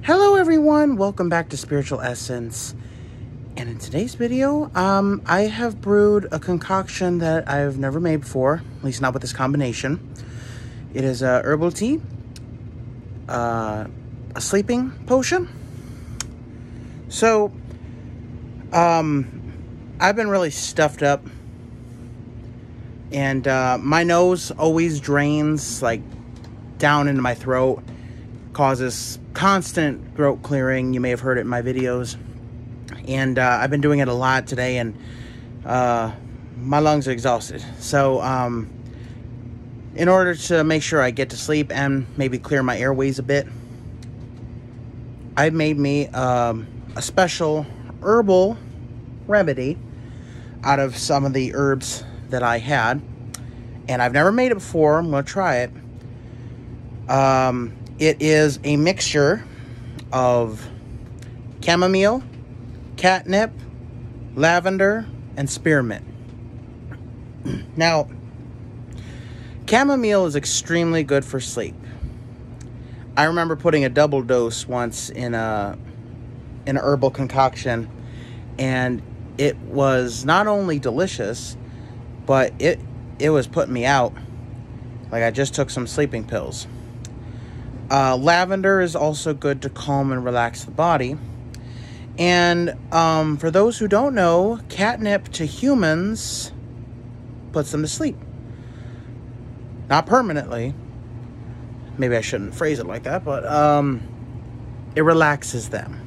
Hello everyone, welcome back to Spiritual Essence. And in today's video, I have brewed a concoction that I've never made before, at least not with this combination. It is a herbal tea, a sleeping potion. So, I've been really stuffed up, and my nose always drains like down into my throat, causes constant throat clearing. You may have heard it in my videos, and I've been doing it a lot today, and my lungs are exhausted. So in order to make sure I get to sleep and maybe clear my airways a bit, I made me a special herbal remedy out of some of the herbs that I had, and I've never made it before. I'm going to try it. It is a mixture of chamomile, catnip, lavender, and spearmint. Now, chamomile is extremely good for sleep. I remember putting a double dose once in an herbal concoction, and it was not only delicious, but it was putting me out like I just took some sleeping pills. Lavender is also good to calm and relax the body. And for those who don't know, catnip to humans puts them to sleep. Not permanently. Maybe I shouldn't phrase it like that, but it relaxes them.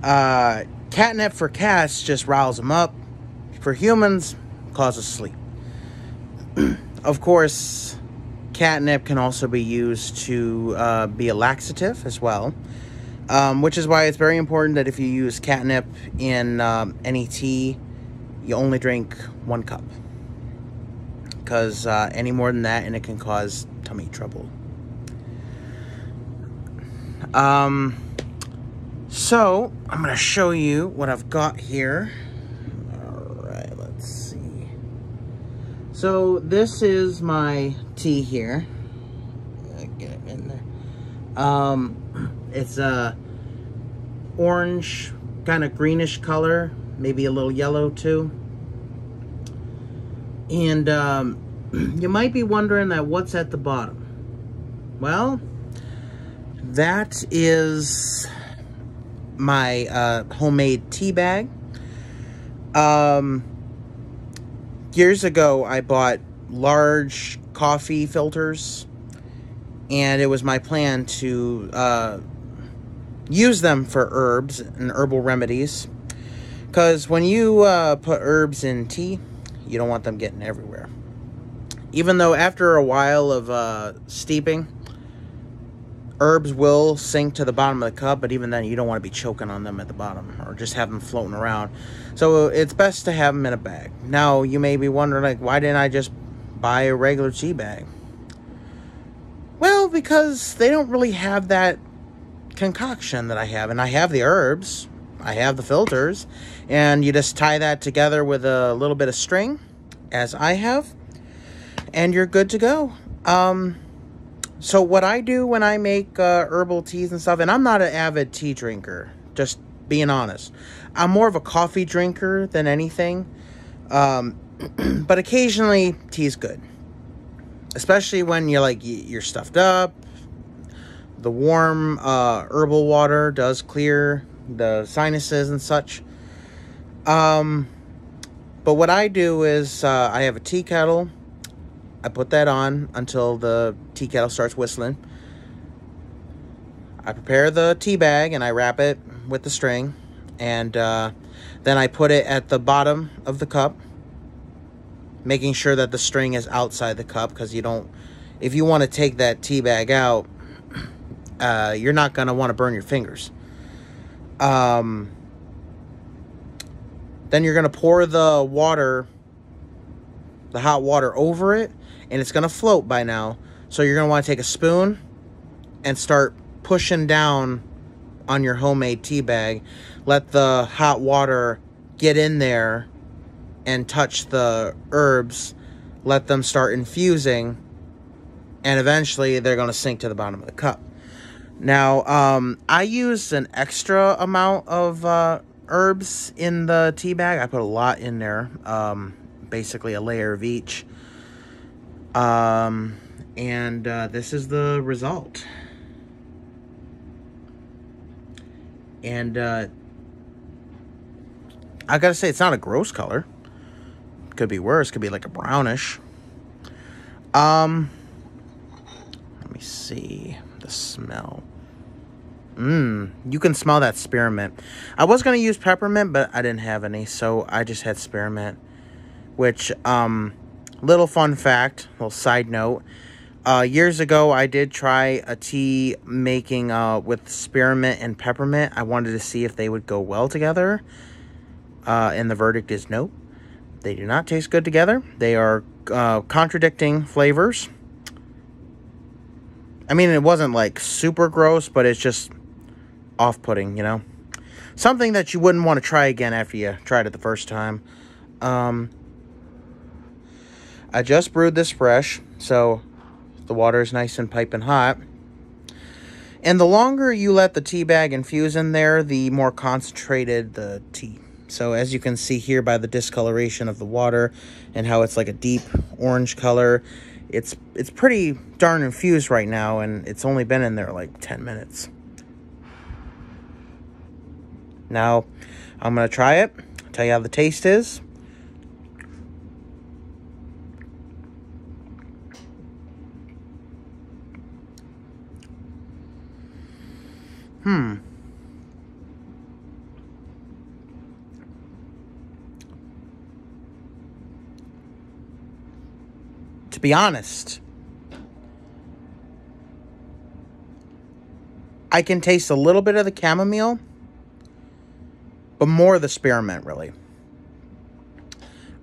Catnip for cats just riles them up. For humans, causes sleep. Of course, catnip can also be used to be a laxative as well, which is why it's very important that if you use catnip in any tea, you only drink 1 cup, because any more than that and it can cause tummy trouble. So I'm going to show you what I've got here. Alright, let's see. So this is my tea here. Get it in there. It's a orange, kind of greenish color, maybe a little yellow too. And you might be wondering that what's at the bottom. Well, that is my homemade tea bag. Years ago, I bought large coffee filters, and it was my plan to use them for herbs and herbal remedies, because when you put herbs in tea, you don't want them getting everywhere. Even though after a while of steeping, herbs will sink to the bottom of the cup, but even then you don't want to be choking on them at the bottom or just have them floating around. So it's best to have them in a bag. Now you may be wondering, like, why didn't I just buy a regular tea bag? Well, because they don't really have that concoction that I have. And I have the herbs, I have the filters, and you just tie that together with a little bit of string, as I have, and you're good to go. So what I do when I make herbal teas and stuff, and I'm not an avid tea drinker, just being honest. I'm more of a coffee drinker than anything. But occasionally, tea's good. Especially when you're stuffed up. The warm herbal water does clear the sinuses and such. But what I do is I have a tea kettle. I put that on until the tea kettle starts whistling. I prepare the tea bag and I wrap it with the string. And then I put it at the bottom of the cup, making sure that the string is outside the cup, because if you want to take that tea bag out, you're not going to want to burn your fingers. Then you're going to pour the hot water over it, and it's going to float by now. So you're going to want to take a spoon and start pushing down on your homemade tea bag. Let the hot water get in there and touch the herbs. Let them start infusing, and eventually they're going to sink to the bottom of the cup. Now, I used an extra amount of herbs in the tea bag. I put a lot in there, basically a layer of each. And this is the result. And I gotta say, it's not a gross color. Could be worse. Could be like a brownish. Let me see the smell. You can smell that spearmint. I was gonna use peppermint, but I didn't have any, so I just had spearmint. Which, little fun fact, little side note. Years ago, I did try a tea making with spearmint and peppermint. I wanted to see if they would go well together. And the verdict is no. They do not taste good together. They are contradicting flavors. I mean, it wasn't like super gross, but it's just off-putting, you know? Something that you wouldn't want to try again after you tried it the first time. I just brewed this fresh, so the water is nice and piping hot. And the longer you let the tea bag infuse in there, the more concentrated the tea. So as you can see here by the discoloration of the water and how it's like a deep orange color, it's pretty darn infused right now, and it's only been in there like 10 minutes. Now, I'm going to try it, tell you how the taste is. To be honest, I can taste a little bit of the chamomile, but more of the spearmint, really.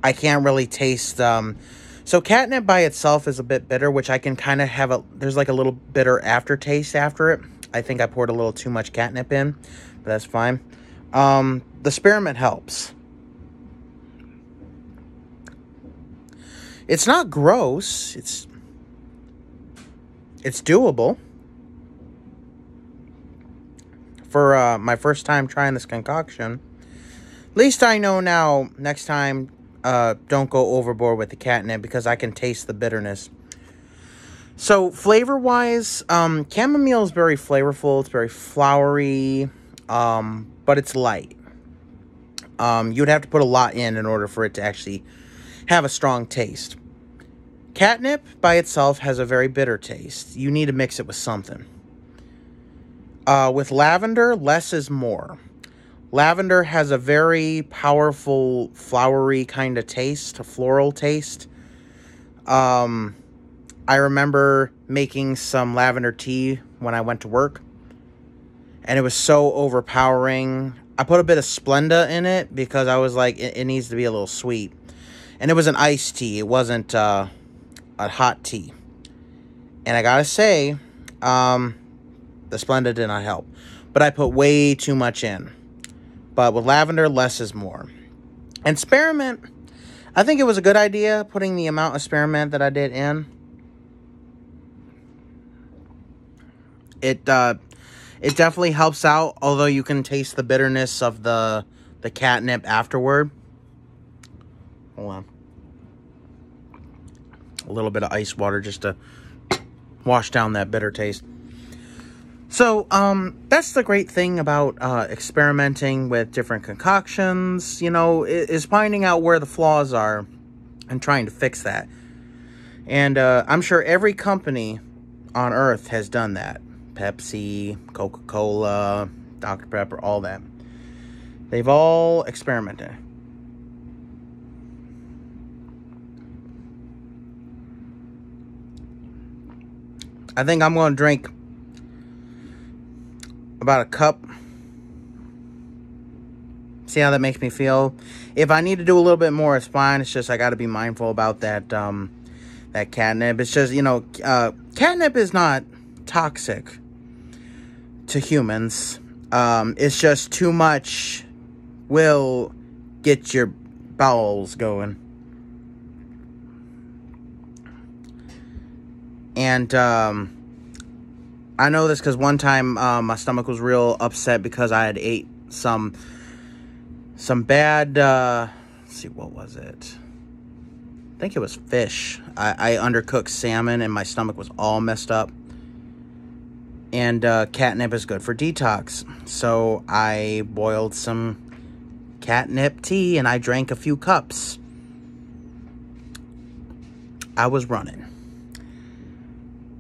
I can't really taste... so catnip by itself is a bit bitter, which I can kind of have there's like a little bitter aftertaste after it. I think I poured a little too much catnip in, but that's fine. The spearmint helps. It's not gross. It's doable. For my first time trying this concoction. At least I know now, next time, don't go overboard with the catnip, because I can taste the bitterness. So, flavor-wise, chamomile is very flavorful. It's very flowery, but it's light. You'd have to put a lot in order for it to actually have a strong taste. Catnip by itself has a very bitter taste. You need to mix it with something. With lavender, less is more. Lavender has a very powerful, flowery kind of taste, a floral taste. I remember making some lavender tea when I went to work, and it was so overpowering. I put a bit of Splenda in it because I was like, it needs to be a little sweet. And it was an iced tea. It wasn't a hot tea. And I gotta say, the Splenda did not help. But I put way too much in. But with lavender, less is more. And spearmint, I think it was a good idea putting the amount of spearmint that I did in. It definitely helps out, although you can taste the bitterness of the catnip afterward. Hold on. A little bit of ice water just to wash down that bitter taste. So, that's the great thing about experimenting with different concoctions, you know, is finding out where the flaws are and trying to fix that. And I'm sure every company on Earth has done that. Pepsi, Coca-Cola, Dr. Pepper, all that. They've all experimented. I think I'm going to drink about a cup. See how that makes me feel. If I need to do a little bit more, it's fine. It's just I got to be mindful about that that catnip. It's just, you know, catnip is not toxic to humans. It's just too much will get your bowels going. And I know this because one time my stomach was real upset because I had ate some bad, let's see, what was it? I think it was fish. I undercooked salmon and my stomach was all messed up. And catnip is good for detox. So I boiled some catnip tea and I drank a few cups. I was running.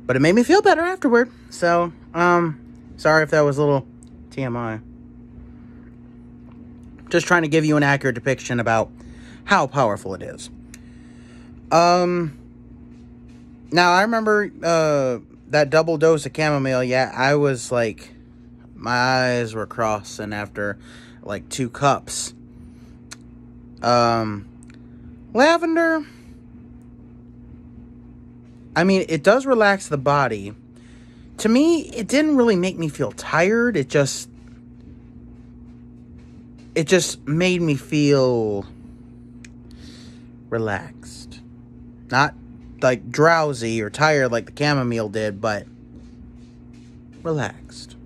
But it made me feel better afterward. So, sorry if that was a little TMI. Just trying to give you an accurate depiction about how powerful it is. Now I remember, that double dose of chamomile. Yeah, I was like, my eyes were crossing after like 2 cups. Lavender, I mean, it does relax the body. To me, it didn't really make me feel tired. It just made me feel relaxed. Not like drowsy or tired like the chamomile did, but relaxed.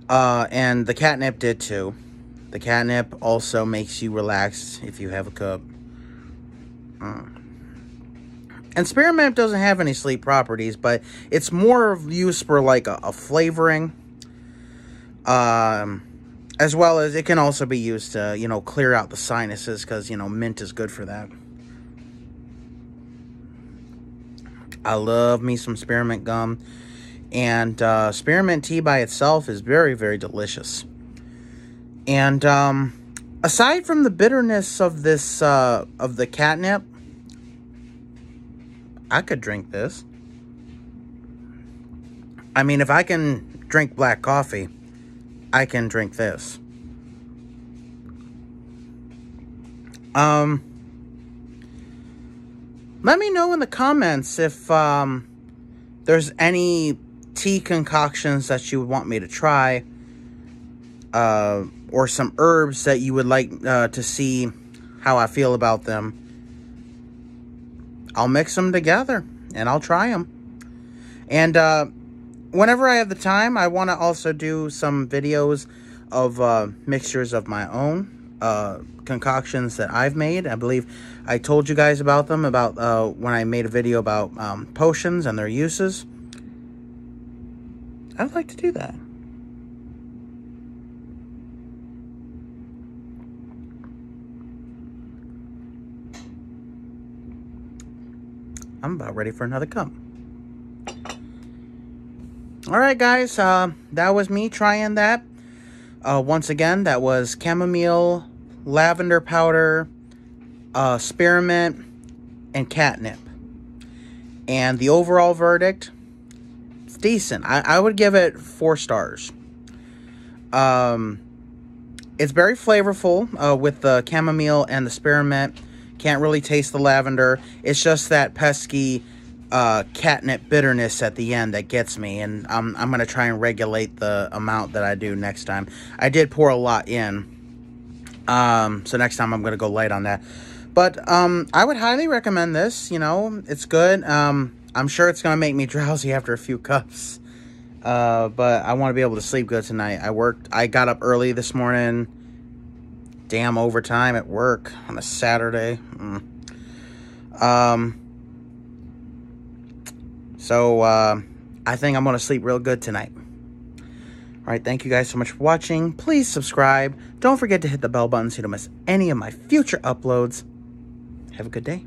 And the catnip did too. The catnip also makes you relaxed if you have a cup. And spearmint doesn't have any sleep properties, but it's more of use for like a flavoring. As well as it can also be used to, you know, clear out the sinuses because, you know, mint is good for that. I love me some spearmint gum. And spearmint tea by itself is very, very delicious. And aside from the bitterness of this, of the catnip, I could drink this. I mean, if I can drink black coffee, I can drink this. Let me know in the comments if there's any tea concoctions that you would want me to try, or some herbs that you would like to see how I feel about them. I'll mix them together and I'll try them. And whenever I have the time, I want to also do some videos of mixtures of my own, concoctions that I've made. I believe I told you guys about them, about when I made a video about potions and their uses. I'd like to do that. I'm about ready for another cup. Alright guys, that was me trying that. Once again, that was chamomile, lavender powder, spearmint, and catnip. And the overall verdict, it's decent. I would give it 4 stars. It's very flavorful with the chamomile and the spearmint. Can't really taste the lavender. It's just that pesky catnip bitterness at the end that gets me. And I'm going to try and regulate the amount that I do next time. I did pour a lot in. So next time I'm going to go light on that. But I would highly recommend this. You know, it's good. I'm sure it's going to make me drowsy after a few cups. But I want to be able to sleep good tonight. I got up early this morning. Damn overtime at work on a Saturday. So I think I'm going to sleep real good tonight. Alright, thank you guys so much for watching. Please subscribe. Don't forget to hit the bell button so you don't miss any of my future uploads. Have a good day.